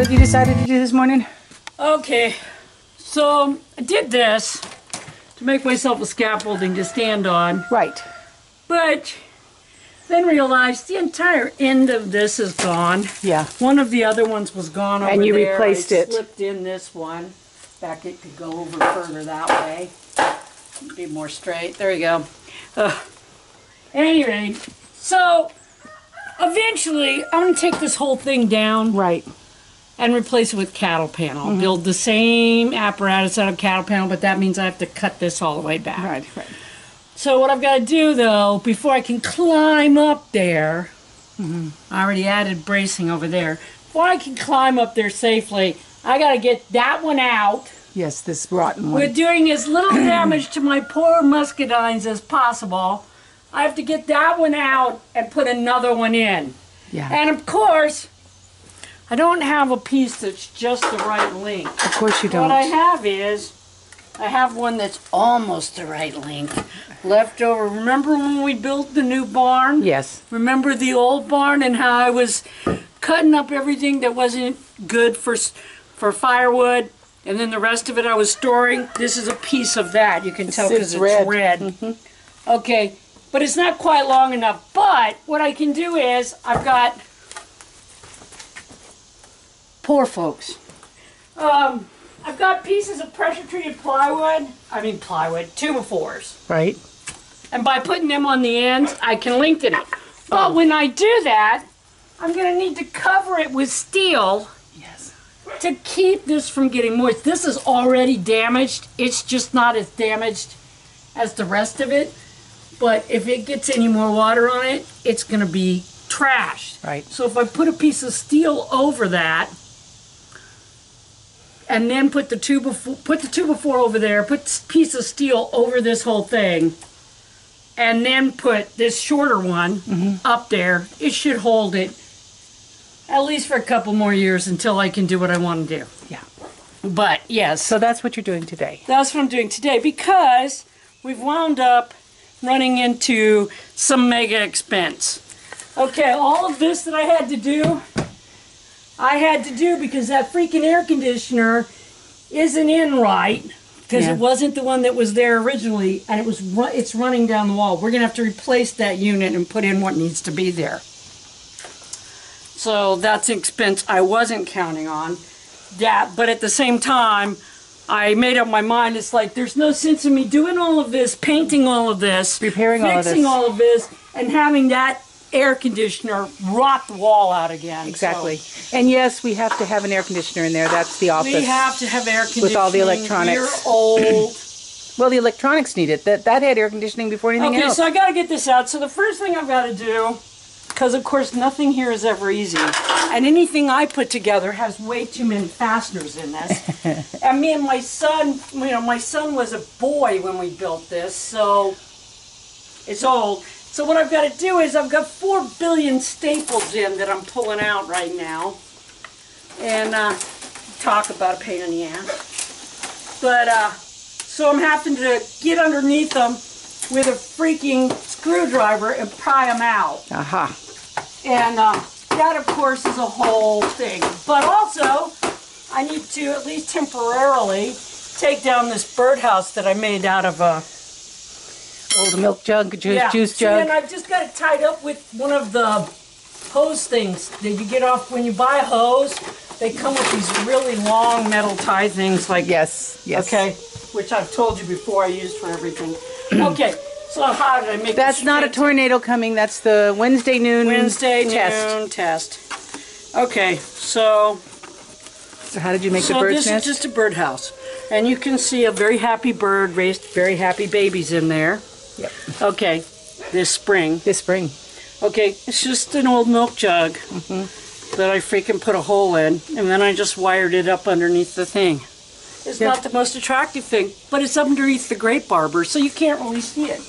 what you decided to do this morning? Okay, so I did this to make myself a scaffolding to stand on. Right. But then realized the entire end of this is gone. Yeah. One of the other ones was gone over there. And you replaced it. I slipped in this one. In fact, it could go over further that way. Be more straight. There you go. Anyway, so eventually I'm going to take this whole thing down. Right. And replace it with cattle panel. Build the same apparatus out of cattle panel, but that means I have to cut this all the way back. Right, right. So what I've got to do, though, before I can climb up there, I already added bracing over there. Before I can climb up there safely, I got to get that one out. Yes, this rotten one. We're doing as little damage to my poor muscadines as possible. I have to get that one out and put another one in. Yeah. And of course, I don't have a piece that's just the right length. Of course you don't. What I have is, I have one that's almost the right length. Left over. Remember when we built the new barn? Yes. Remember the old barn and how I was cutting up everything that wasn't good for firewood, and then the rest of it I was storing? This is a piece of that. You can tell because it's red. Okay, but it's not quite long enough. But what I can do is, I've got... Poor folks. I've got pieces of pressure-treated plywood, 2x4s. Right. And by putting them on the ends, I can lengthen it. But when I do that, I'm going to need to cover it with steel. Yes. To keep this from getting moist. This is already damaged. It's just not as damaged as the rest of it. But if it gets any more water on it, it's going to be trashed. Right. So if I put a piece of steel over that, and then put the 2x4 over there, put this piece of steel over this whole thing, and then put this shorter one up there, it should hold it at least for a couple more years until I can do what I want to do. Yeah. But, yes. So that's what you're doing today. That's what I'm doing today, because we've wound up running into some mega expense. Okay, all of this that I had to do because that freaking air conditioner isn't in right, because it wasn't the one that was there originally, and it's running down the wall. We're going to have to replace that unit and put in what needs to be there. So that's an expense I wasn't counting on. That, but at the same time, I made up my mind. It's like, there's no sense in me doing all of this, painting all of this, repairing all of this, fixing all of this, and having that air conditioner rot the wall out again. Exactly. So, and yes, we have to have an air conditioner in there. That's the office. We have to have air conditioning. With all the electronics. We're old. Well, the electronics need it. That had air conditioning before anything else. Okay, so I got to get this out. So the first thing I've got to do, because of course nothing here is ever easy, and anything I put together has way too many fasteners in this. And me and my son, my son was a boy when we built this, so it's old. So what I've got to do is I've got 4 billion staples in that I'm pulling out right now. And talk about a pain in the ass. But so I'm having to get underneath them with a freaking screwdriver and pry them out. Aha. And that of course is a whole thing. But also I need to, at least temporarily, take down this birdhouse that I made out of a old milk jug, juice jug. And I've just got it tied up with one of the hose things that you get off when you buy a hose. They come with these really long metal tie things like... Yes, yes. Okay, which I've told you before I use for everything. Okay, so how did I make That's not a tornado coming. That's the Wednesday noon test. Okay, so how did you make the bird's nest? So this is just a birdhouse. And you can see a very happy bird raised very happy babies in there. Yep. Okay, this spring. Okay, it's just an old milk jug that I freaking put a hole in, and then I just wired it up underneath the thing. It's not the most attractive thing, but it's underneath the grape arbor, so you can't really see it.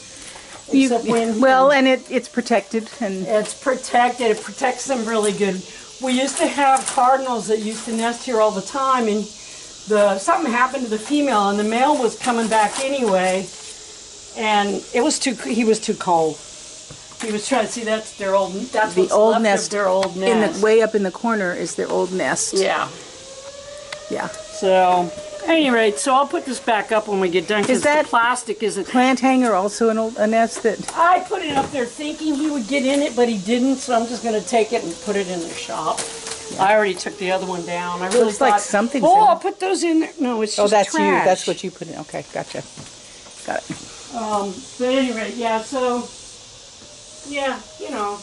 And it's protected. And it's protected. It protects them really good. We used to have cardinals that used to nest here all the time, and something happened to the female, and the male was coming back anyway, and he was too cold. He was trying to see that's their old. That's the old nest. Their old nest. Way up in the corner is their old nest. Yeah. Yeah. So, at any rate, so I'll put this back up when we get done, because the plastic isn't... Plant hanger also a nest that... I put it up there thinking he would get in it, but he didn't, so I'm just going to take it and put it in the shop. Yeah. I already took the other one down. I really looks thought, like something's oh, in I'll put those in there. No, it's just Oh, that's trash. you. That's what you put in. Okay, gotcha. Got it. But anyway, yeah, so, yeah, you know,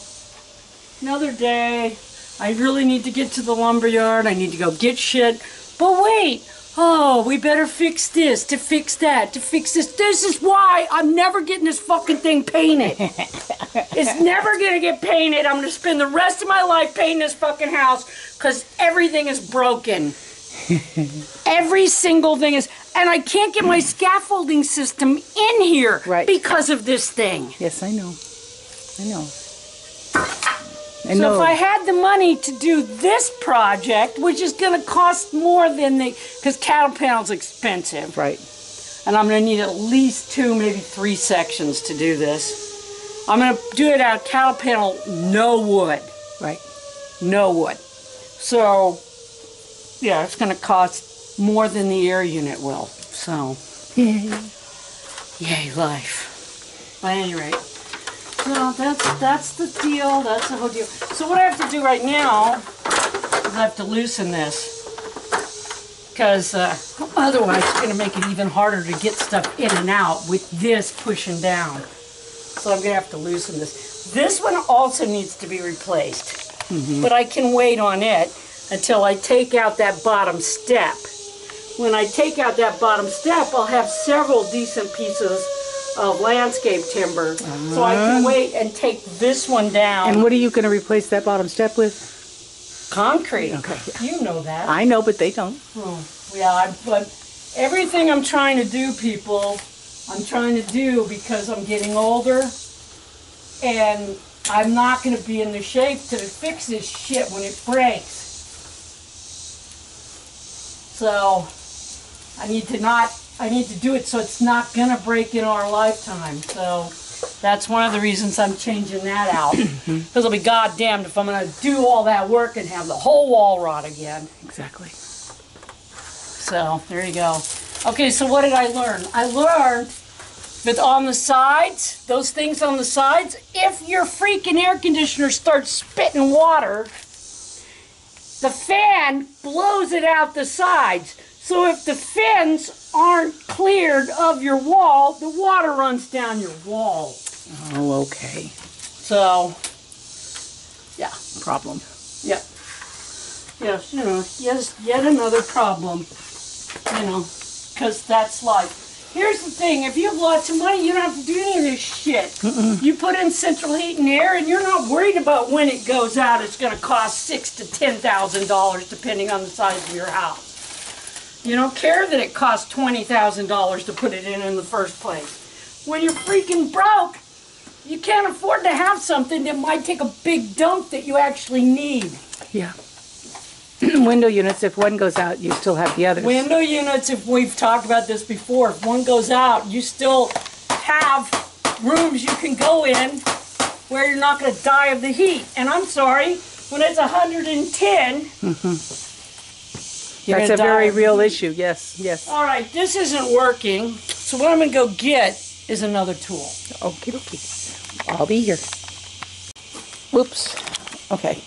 another day. I really need to get to the lumberyard. I need to go get shit. But wait, oh, we better fix this, to fix that, to fix this. This is why I'm never getting this fucking thing painted. It's never gonna get painted. I'm gonna spend the rest of my life painting this fucking house because everything is broken. Every single thing is, and I can't get my scaffolding system in here because of this thing. Yes, I know. I know. So if I had the money to do this project, which is going to cost more than because cattle panel's expensive. Right. And I'm going to need at least 2, maybe 3 sections to do this. I'm going to do it out of cattle panel, no wood. Right. No wood. So, yeah, it's going to cost more than the air unit will. So, yay life. But at any rate. So that's the deal. That's the whole deal. So what I have to do right now is I have to loosen this, because otherwise it's going to make it even harder to get stuff in and out with this pushing down. So I'm going to have to loosen this. This one also needs to be replaced, but I can wait on it until I take out that bottom step. When I take out that bottom step, I'll have several decent pieces of landscape timber, so I can wait and take this one down. And what are you going to replace that bottom step with? Concrete. Okay. Yeah. You know that. I know, but they don't. Oh, yeah, but everything I'm trying to do, people, I'm trying to do because I'm getting older, and I'm not going to be in the shape to fix this shit when it breaks. So, I need to do it so it's not going to break in our lifetime. So that's one of the reasons I'm changing that out. Because I'll be goddamned if I'm going to do all that work and have the whole wall rot again. Exactly. So there you go. Okay, so what did I learn? I learned that on the sides, those things on the sides, if your freaking air conditioner starts spitting water, the fan blows it out the sides. So if the fins aren't cleared of your wall, the water runs down your wall. Oh, okay. So, yeah. Problem. Yeah. Yes, you know, yes, yet another problem. You know, because that's life. Here's the thing, if you have lots of money, you don't have to do any of this shit. You put in central heat and air, and you're not worried about when it goes out. It's going to cost $6,000 to $10,000, depending on the size of your house. You don't care that it costs $20,000 to put it in the first place. When you're freaking broke, you can't afford to have something that might take a big dump that you actually need. Yeah. Window units, if one goes out, you still have the others. Window units, if we've talked about this before, if one goes out, you still have rooms you can go in where you're not going to die of the heat. And I'm sorry, when it's 110, that's a very real issue, yes, yes. All right, this isn't working, so what I'm going to go get is another tool. Okie dokie. I'll be here. Whoops. Okay.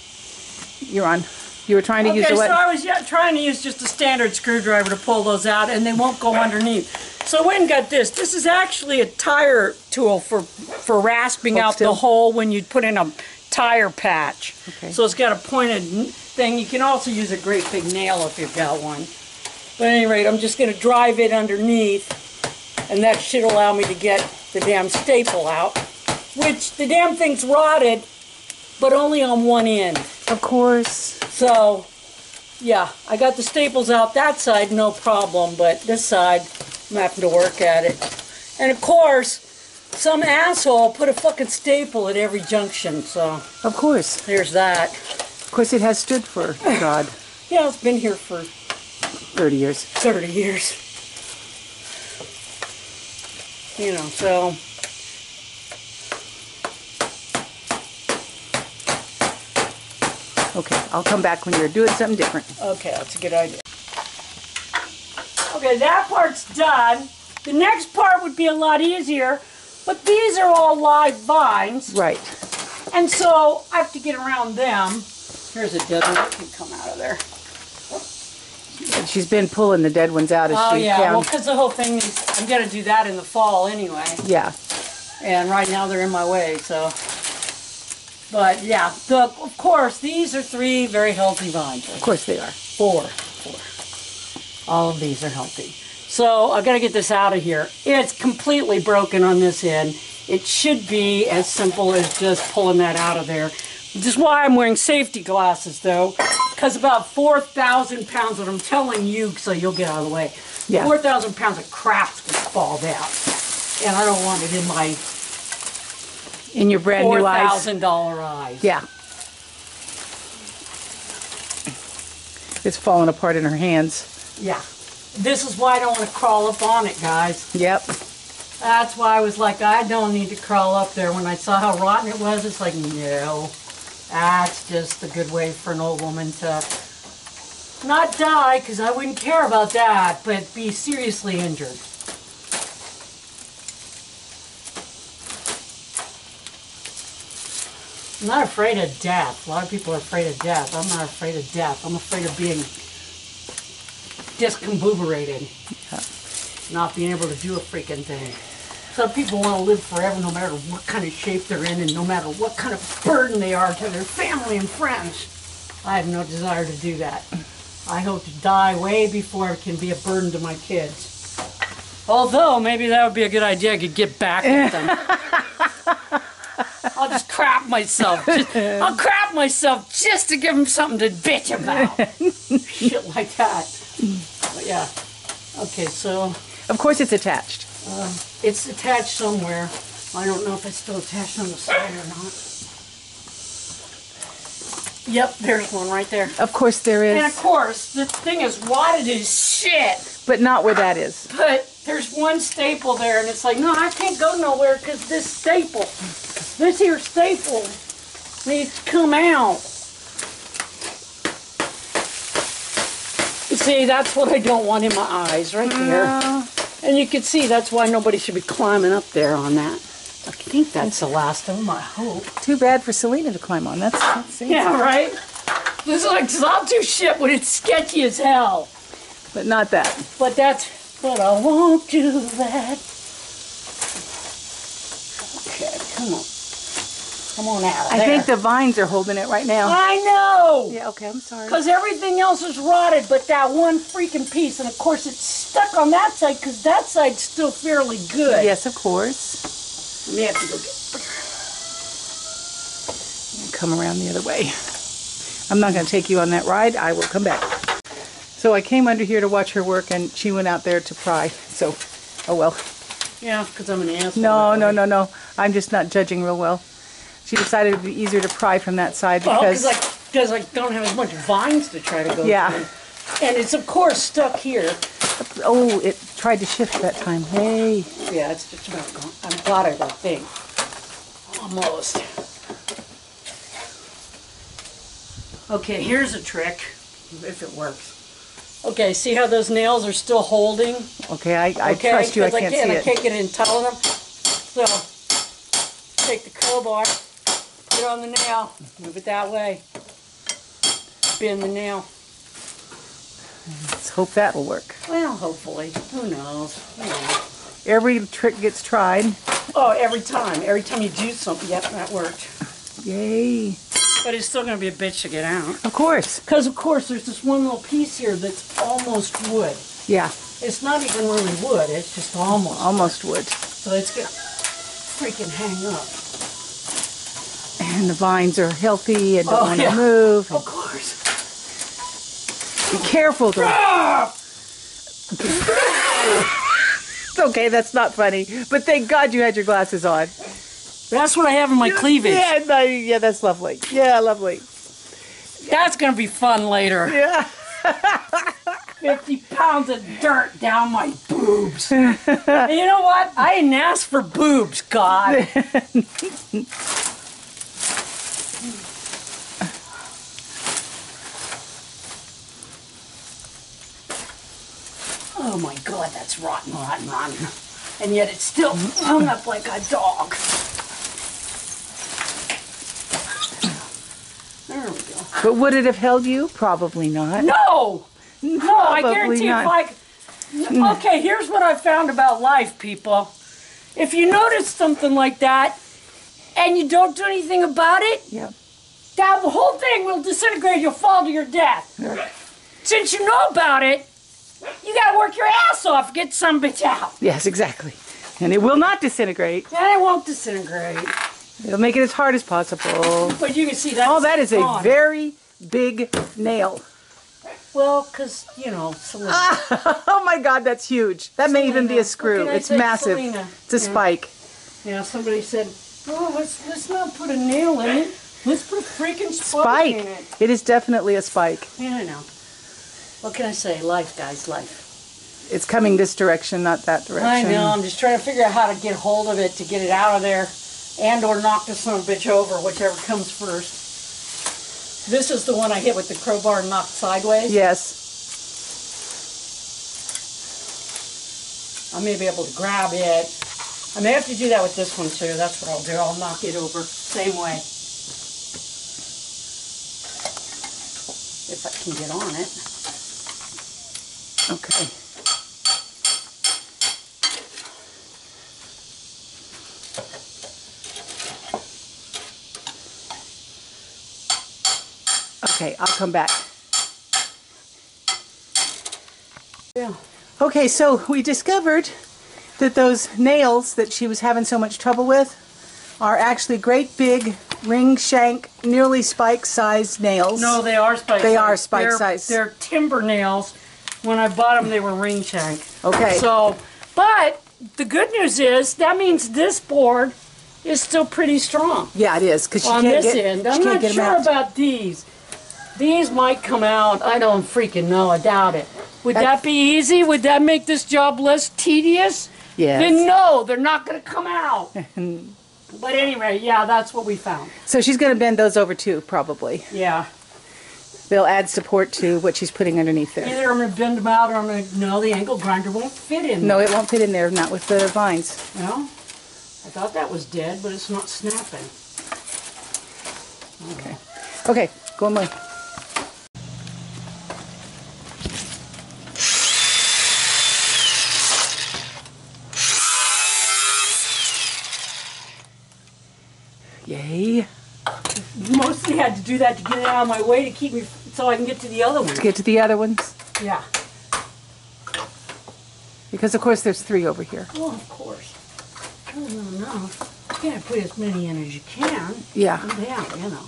You're on. You were trying to use the what? So I was trying to use just a standard screwdriver to pull those out, and they won't go underneath. So I went and got this. This is actually a tire tool for rasping out the hole when you put in a tire patch. Okay. So it's got a pointed thing. You can also use a great big nail if you've got one. But at any rate, I'm just going to drive it underneath, and that should allow me to get the damn staple out, which the damn thing's rotted, but only on one end. Of course. So, yeah, I got the staples out that side, no problem, but this side, I'm having to work at it. And of course, some asshole put a fucking staple at every junction, so. Of course. There's that. Of course, it has stood for God. Yeah, it's been here for 30 years. 30 years. You know, so. Okay, I'll come back when you're doing something different. Okay, that's a good idea. Okay, that part's done. The next part would be a lot easier, but these are all live vines. Right. And so I have to get around them. Here's a dead one that can come out of there. She's been pulling the dead ones out as Oh she yeah, found. well, because the whole thing is, I'm going to do that in the fall anyway. Yeah. And right now they're in my way, so. But yeah, of course, these are 3 very healthy vines. Of course they are. 4. All of these are healthy. So I got to get this out of here. It's completely broken on this end. It should be as simple as just pulling that out of there. Which is why I'm wearing safety glasses, though, because about 4,000 pounds, what I'm telling you, so you'll get out of the way, Yeah. 4,000 pounds of crap's going to fall down. And I don't want it in my In your brand new eyes. $4,000 eyes. Yeah. It's falling apart in her hands. Yeah. This is why I don't want to crawl up on it, guys. Yep. That's why I was like, I don't need to crawl up there. When I saw how rotten it was, it's like, no. That's just a good way for an old woman to not die, because I wouldn't care about that, but be seriously injured. I'm not afraid of death. A lot of people are afraid of death. I'm not afraid of death. I'm afraid of being discombobulated. Not being able to do a freaking thing. Some people want to live forever no matter what kind of shape they're in and no matter what kind of burden they are to their family and friends. I have no desire to do that. I hope to die way before I can be a burden to my kids. Although, maybe that would be a good idea. I could get back at them. I'll just crap myself. I'll crap myself just to give them something to bitch about. Shit like that. But yeah. Okay, so... Of course it's attached. It's attached somewhere. I don't know if it's still attached on the side or not. Yep, there's one right there. Of course there is. And of course, the thing is wadded as shit. But not where that is. But there's one staple there, and it's like, no, I can't go nowhere because this staple, this here staple needs to come out. You see, that's what I don't want in my eyes, right there. And you can see that's why nobody should be climbing up there on that. I think that's the last of them, I hope. Too bad for Selina to climb on. That's it. Yeah, right? This is like, I'll do shit when it's sketchy as hell. But not that. But I won't do that. Okay, come on. Come on out of I there. think the vines are holding it right now. I know! Yeah, okay, I'm sorry. Because everything else is rotted but that one freaking piece. And of course it's stuck on that side because that side's still fairly good. Yes, of course. I may have to go get... Come around the other way. I'm not going to take you on that ride. I will come back. So I came under here to watch her work, and she went out there to pry. So, oh well. Yeah, because I'm an asshole. No. I'm just not judging real well. She decided it would be easier to pry from that side because... because I don't have as much vines to try to go Yeah. through. And it's, of course, stuck here. Oh, it tried to shift that time. Hey. Yeah, it's just about gone. I'm glad I got thing. Almost. Okay, here's a trick, if it works. Okay, see how those nails are still holding? Okay, I trust you. I can't see I it. can't get it entangled them. So, take the crowbar, put it on the nail, move it that way. Bend the nail. Let's hope that will work. Well, hopefully. Who knows? Who knows? Every trick gets tried. Oh, every time. Every time you do something, yep, that worked. Yay. But it's still going to be a bitch to get out. Of course. Because, of course, there's this one little piece here that's almost wood. Yeah, It's not even really wood. It's just almost. almost would. So it's going to freaking hang up. And the vines are healthy and don't Oh, want to yeah. move. Of course. Be careful. It's okay, that's not funny. But thank God you had your glasses on. That's what I have in my cleavage. Yeah, no, yeah, that's lovely. Yeah, lovely. That's going to be fun later. Yeah. 50 pounds of dirt down my boobs. And you know what? I didn't ask for boobs, God. Oh my God, that's rotten, rotten, rotten. And yet it's still hung up like a dog. There we go. But would it have held you? Probably not. No! No, I Probably guarantee not. if I... Okay, here's what I found about life, people. If you notice something like that, and you don't do anything about it, Yeah. that whole thing will disintegrate. You'll fall to your death. Yeah. Since you know about it, you gotta work your ass off to get some bitch out. Yes, exactly. And it will not disintegrate. And it won't disintegrate. It'll make it as hard as possible. But you can see that. Oh, that is a gone. very big nail. Well, because, you know, Selena. Oh my God, that's huge. That may even be a screw. What can I It's say, massive. Selena? It's a spike. Yeah, somebody said, oh, let's not put a nail in it. Let's put a freaking spike in it. It is definitely a spike. Yeah, I know. What can I say? Life, guys, life. It's coming this direction, not that direction. I know. I'm just trying to figure out how to get hold of it to get it out of there, and or knock this son of a bitch over, whichever comes first. This is the one I hit with the crowbar and knocked sideways. Yes. I may be able to grab it. I may have to do that with this one too. That's what I'll do. I'll knock it over. Same way. If I can get on it. Okay. Okay, I'll come back. Yeah. Okay, so we discovered that those nails that she was having so much trouble with are actually great big ring shank, nearly spike-sized nails. No, they are spike. They are spike size. They're timber nails. When I bought them, they were ring shank. Okay. So, but the good news is that means this board is still pretty strong. Yeah, it is, because she On can't this get, end, she I'm can't not get 'em sure out. about these. These might come out. I don't freaking know. I doubt it. Would that be easy? Would that make this job less tedious? Yes. Then no, they're not going to come out. But anyway, yeah, that's what we found. So she's going to bend those over too, probably. Yeah. They'll add support to what she's putting underneath there. Either I'm going to bend them out or I'm going to... No, the angle grinder won't fit in No, there. it won't fit in there, not with the vines. Well, I thought that was dead, but it's not snapping. Okay. Okay, go on my. Yay. Mostly had to do that to get it out of my way to keep me... So I can get to the other one. To get to the other ones. Yeah. Because, of course, there's 3 over here. Well, of course. No. You gotta put as many in as you can. Yeah. Yeah, you know.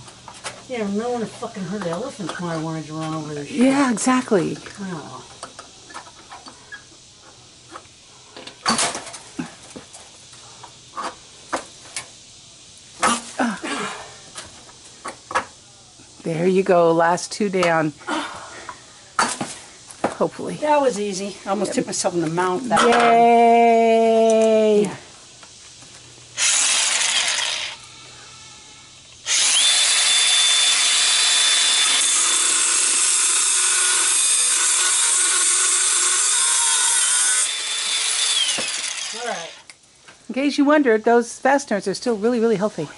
You never know when a fucking herd of elephants might have wanted to run over this shit. Yeah, exactly. Oh. There you go. Last 2 down. Hopefully. That was easy. I almost took myself in the mouth that time. Yay! Yeah. All right. In case you wondered, those fasteners are still really, really healthy.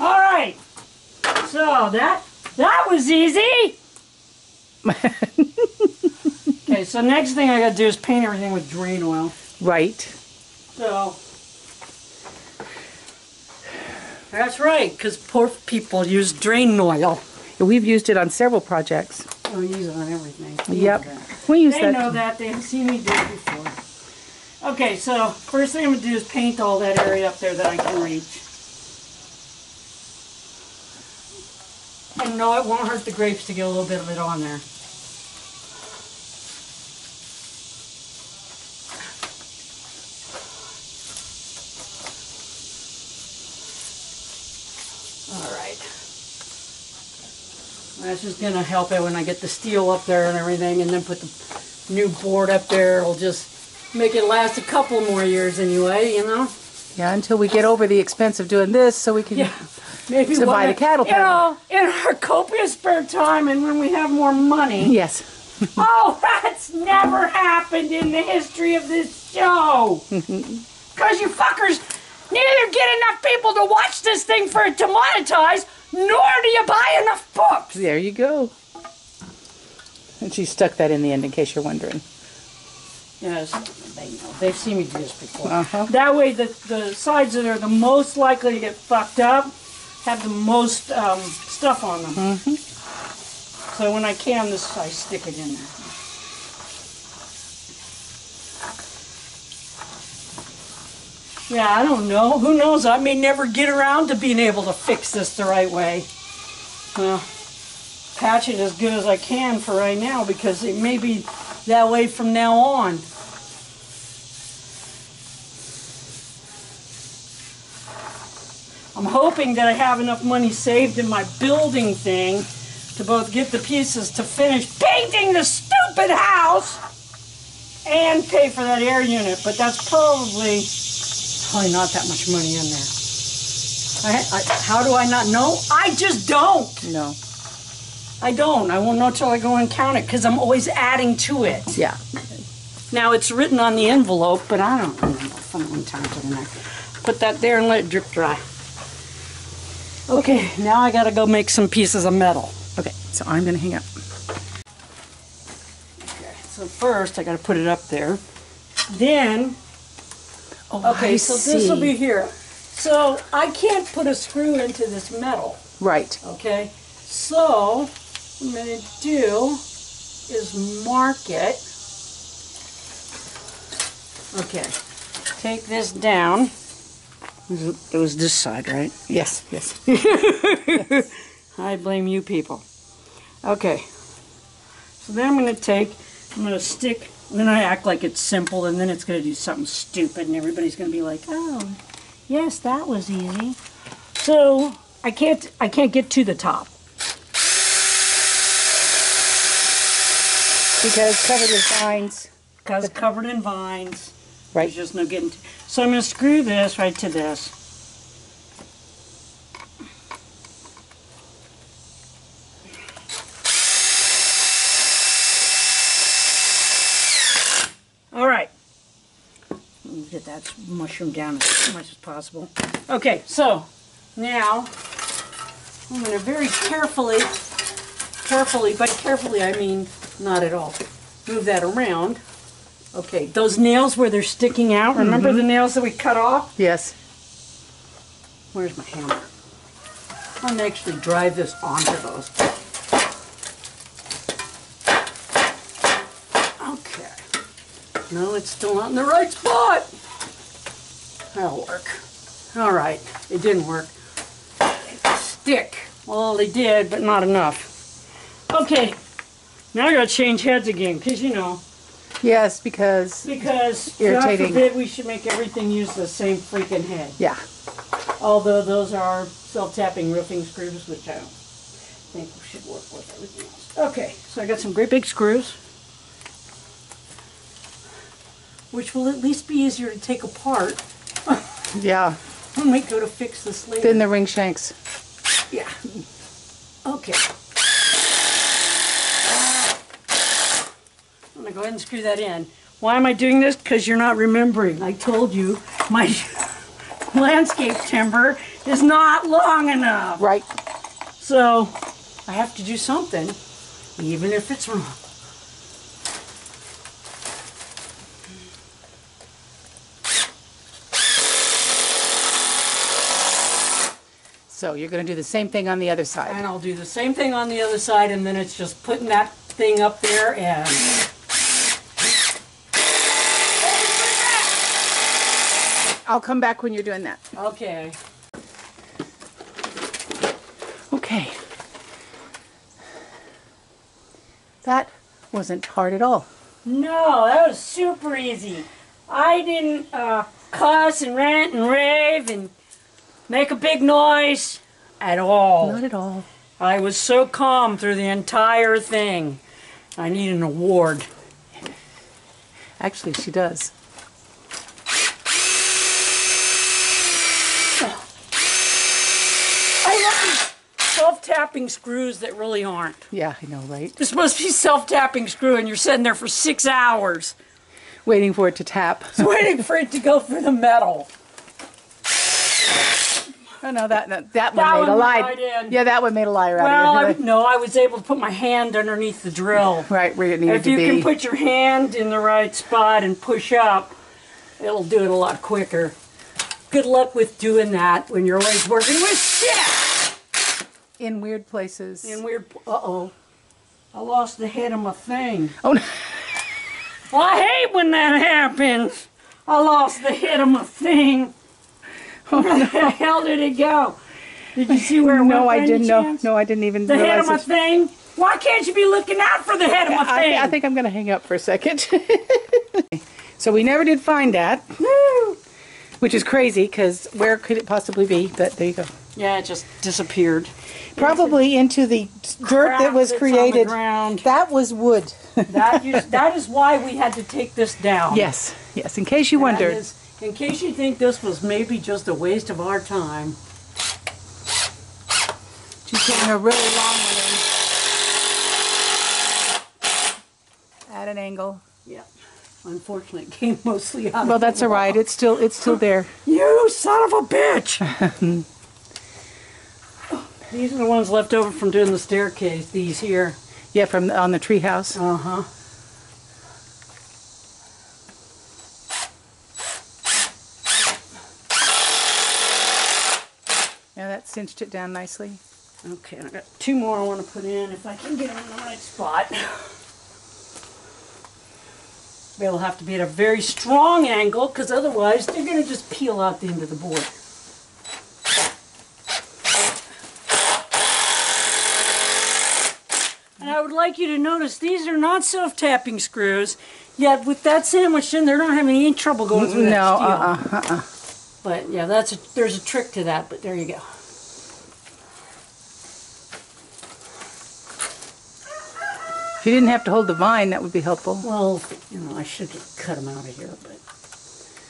All right. So that was easy. Okay, so next thing I gotta do is paint everything with drain oil. Right. So that's right, because poor people use drain oil. We've used it on several projects. We use it on everything. They Yep. know that. We use They that. know that. They've seen me do it before. Okay, so first thing I'm gonna do is paint all that area up there that I can reach. And no, it won't hurt the grapes to get a little bit of it on there. Alright. That's just going to help it when I get the steel up there and everything, and then put the new board up there. It'll just make it last a couple more years anyway, you know? Yeah, until we get over the expense of doing this so we can Maybe to buy the cattle you know, in our copious spare time and when we have more money. Yes. Oh, that's never happened in the history of this show. Because you fuckers neither get enough people to watch this thing for it to monetize, nor do you buy enough books. There you go. And she stuck that in the end in case you're wondering. Yes, they know. They've seen me do this before. Uh-huh. That way the sides that are the most likely to get fucked up have the most stuff on them. Mm-hmm. So when I can this, I stick it in there. Yeah, I don't know. Who knows? I may never get around to being able to fix this the right way. Well, patch it as good as I can for right now because it may be that way from now on. I'm hoping that I have enough money saved in my building thing to both get the pieces to finish painting the stupid house and pay for that air unit, but that's probably not that much money in there. How do I not know? I just don't. No. I don't. I won't know till I go and count it because I'm always adding to it. Yeah. Now it's written on the envelope, but I don't know from one time to the next. Put that there and let it drip dry. Okay, now I gotta go make some pieces of metal. Okay, so I'm going to hang up. Okay, so first I gotta put it up there. Then, okay, so this will be here. So I can't put a screw into this metal. Right. Okay, so what I'm gonna do is mark it. Okay, take this down. It was this side, right? Yes, yes. I blame you people. Okay. So then I'm going to stick, and then I act like it's simple, and then it's going to do something stupid, and everybody's going to be like, oh, yes, that was easy. So I can't get to the top. Because covered with vines. Because covered in vines. Right. There's just no getting to. So I'm going to screw this right to this. All right. Let me get that mushroom down as much as possible. Okay, so now I'm going to very carefully, but carefully I mean not at all, move that around. Okay, those nails where they're sticking out, remember the nails that we cut off? Yes. Where's my hammer? I'm going to actually drive this onto those. Okay. No, it's still not in the right spot. That'll work. All right, it didn't work. Stick. Well, they did, but not enough. Okay, now I got to change heads again, because you know. Yes, because irritating. God forbid we should make everything use the same freaking head. Yeah. Although those are self-tapping roofing screws, which I don't think we should work with everything else. Okay, so I got some great big screws, which will at least be easier to take apart. Yeah. I might go to fix this later. Thin the ring shanks. Yeah. Okay. I'm going to go ahead and screw that in. Why am I doing this? Because you're not remembering. I told you my landscape timber is not long enough. Right. So I have to do something, even if it's wrong. So you're going to do the same thing on the other side. And I'll do the same thing on the other side, and then it's just putting that thing up there and... I'll come back when you're doing that. Okay. Okay. That wasn't hard at all. No, that was super easy. I didn't cuss and rant and rave and make a big noise at all. Not at all. I was so calm through the entire thing. I need an award. Actually, she does. self-tapping screws that really aren't. Yeah, I know, right? It's supposed to be self-tapping screw, and you're sitting there for 6 hours. Waiting for it to tap. Waiting for it to go through the metal. Oh no, that one made a lie. Right in. Yeah, that one made a liar out of it. No, I was able to put my hand underneath the drill. Right where it needed to be. If you can put your hand in the right spot and push up, it'll do it a lot quicker. Good luck with doing that when you're always working with shit. In weird places. Uh-oh. I lost the head of my thing. Oh no. Well, I hate when that happens. I lost the head of my thing. Oh, Where the hell did it go? Did you see where it went? No, I didn't know. No, I didn't even realize the head of my thing? Why can't you be looking out for the head of my thing? I think I'm going to hang up for a second. So we never did find that. Woo! Which is crazy, because where could it possibly be? But there you go. Yeah, it just disappeared. Probably into the dirt that was created. On the ground. That was wood. That is why we had to take this down. Yes, yes, in case you wondered. In case you think this was maybe just a waste of our time. She's getting a really long one in. At an angle. Yeah. Unfortunately, it came mostly out. Well, that's all right. It's still there. You son of a bitch! These are the ones left over from doing the staircase. These here. Yeah, from on the treehouse. Uh-huh. Yeah, that cinched it down nicely. Okay, I got 2 more I want to put in if I can get them in the right spot. They'll have to be at a very strong angle, because otherwise they're going to just peel out the end of the board. And I would like you to notice these are not self-tapping screws, yet with that sandwiched in, they're not having any trouble going through that steel. But yeah, there's a trick to that, but there you go. If you didn't have to hold the vine, that would be helpful. Well, you know, I should have cut them out of here, but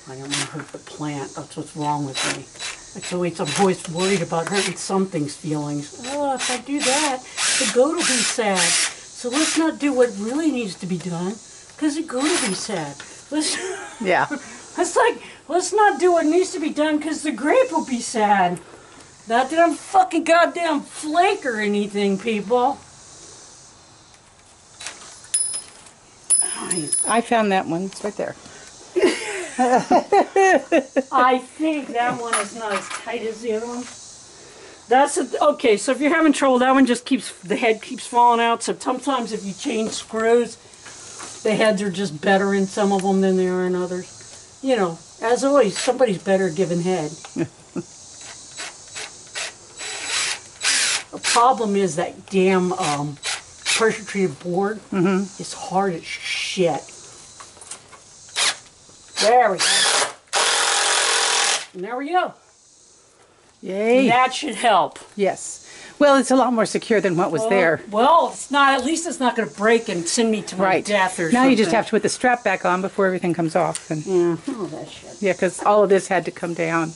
I don't want to hurt the plant. That's what's wrong with me. I'm always worried about hurting something's feelings. Oh, if I do that, the goat will be sad. So let's not do what really needs to be done, because the goat will be sad. Yeah. Let's not do what needs to be done, because the grape will be sad. Not that I'm fucking goddamn flake or anything, people. I found that one. It's right there. I think that one is not as tight as the other one. Okay, so if you're having trouble, that one just the head keeps falling out. So sometimes if you change screws, the heads are just better in some of them than they are in others. You know, as always, somebody's better at giving head. The problem is that damn pressure treated board is hard as shit. There we go. And there we go. Yay. That should help. Yes. Well, it's a lot more secure than what was there. Well, it's not. At least it's not going to break and send me to my death or something. Now you just have to put the strap back on before everything comes off. And yeah. Oh, that shit. Yeah, because all of this had to come down.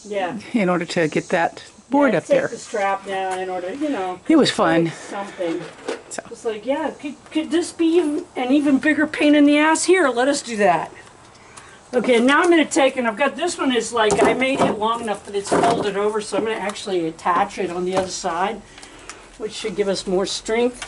Yeah. In order to get that board up there. Take the strap down in order, you know. It was fun. Like something. So. It's like, yeah, could this be an even bigger pain in the ass? Here, let us do that. Okay, now I'm going to take, and I've got this one is like, I made it long enough that it's folded over, so I'm going to actually attach it on the other side, which should give us more strength.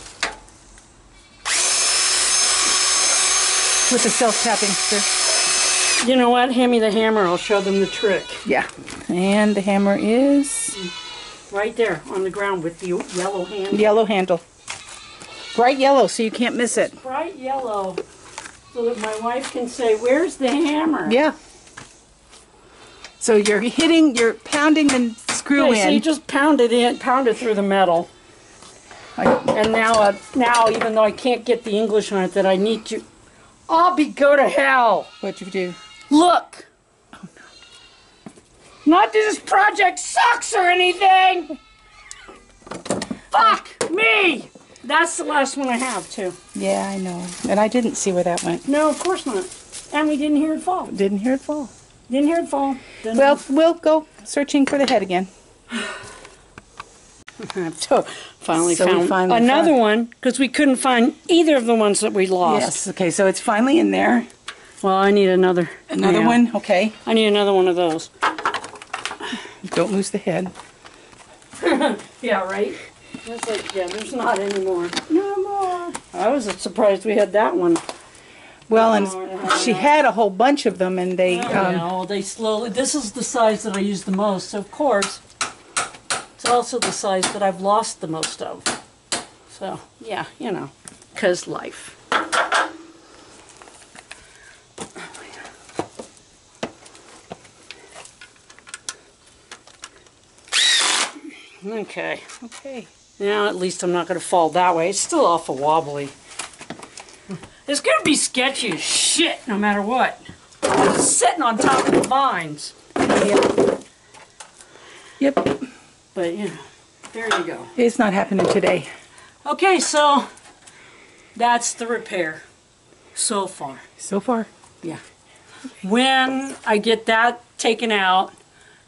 With the self-tapping strip. You know what? Hand me the hammer. I'll show them the trick. Yeah. And the hammer is? Right there on the ground with the yellow handle. Yellow handle. Bright yellow, so you can't miss it. Bright yellow, so that my wife can say, "Where's the hammer?" Yeah. So you're pounding the screw in. So you just pound it through the metal. And now, even though I can't get the English on it that I need to, go to hell. What'd you do? Look. Oh, no. Not that this project sucks or anything. Fuck me. That's the last one I have, too. Yeah, I know. And I didn't see where that went. No, of course not. And we didn't hear it fall. Didn't hear it fall. Didn't hear it fall. Well, we'll go searching for the head again. So finally So we found finally another found- one because we couldn't find either of the ones that we lost. Yes, okay, so it's finally in there. Well, I need another. Another yeah. one, okay. I need another one of those. Don't lose the head. Yeah, right? It's like, yeah, there's not anymore. No more. I was surprised we had that one. Well, and she had a whole bunch of them, and they, No, they slowly, this is the size that I use the most, so of course, it's also the size that I've lost the most of. So, yeah, you know, 'cause life. Okay. okay. Now at least I'm not going to fall that way. It's still awful wobbly. It's going to be sketchy as shit no matter what. It's sitting on top of the vines. Yep. But, you know, there you go. It's not happening today. Okay, so that's the repair so far. So far. Yeah. When I get that taken out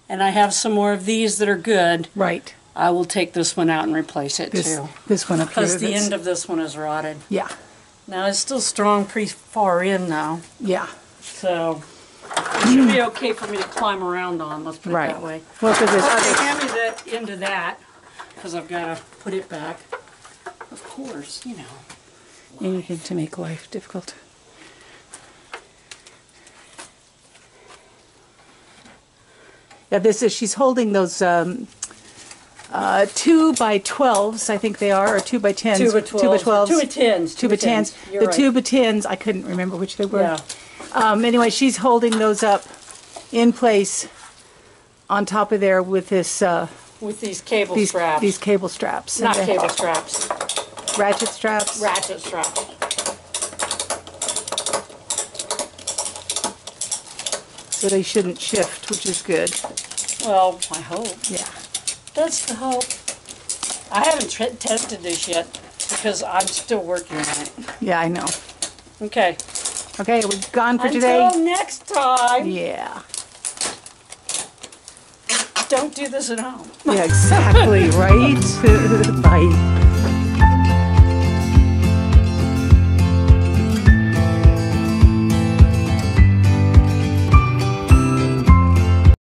and I have some more of these that are good, Right. I will take this one out and replace it too. This one up here. Because the that's- end of this one is rotted. Yeah. Now it's still strong pretty far in now, Yeah. so it should be okay for me to climb around on, let's put it Right. that way. Well, because Okay, it's, hand me that into that, because I've got to put it back. Of course, you know. anything to make life difficult. Yeah, this is, she's holding those 2 by 12s, I think they are, or 2 by 10s. 2 by 12s. 2 by 12s. 2 by 10s. 2 by 10s. You're The right. 2 by 10s, I couldn't remember which they were. Yeah. Anyway, she's holding those up in place on top of there with this With these cable these straps. these cable straps. Not And the cable straps. ratchet straps. Ratchet straps. So they shouldn't shift, which is good. Well, I hope. Yeah. That's the hope. I haven't tested this yet because I'm still working on it. Yeah, I know. Okay. Okay, we're gone for today. Until next time. Yeah. Don't do this at home. Yeah, exactly, right? Bye.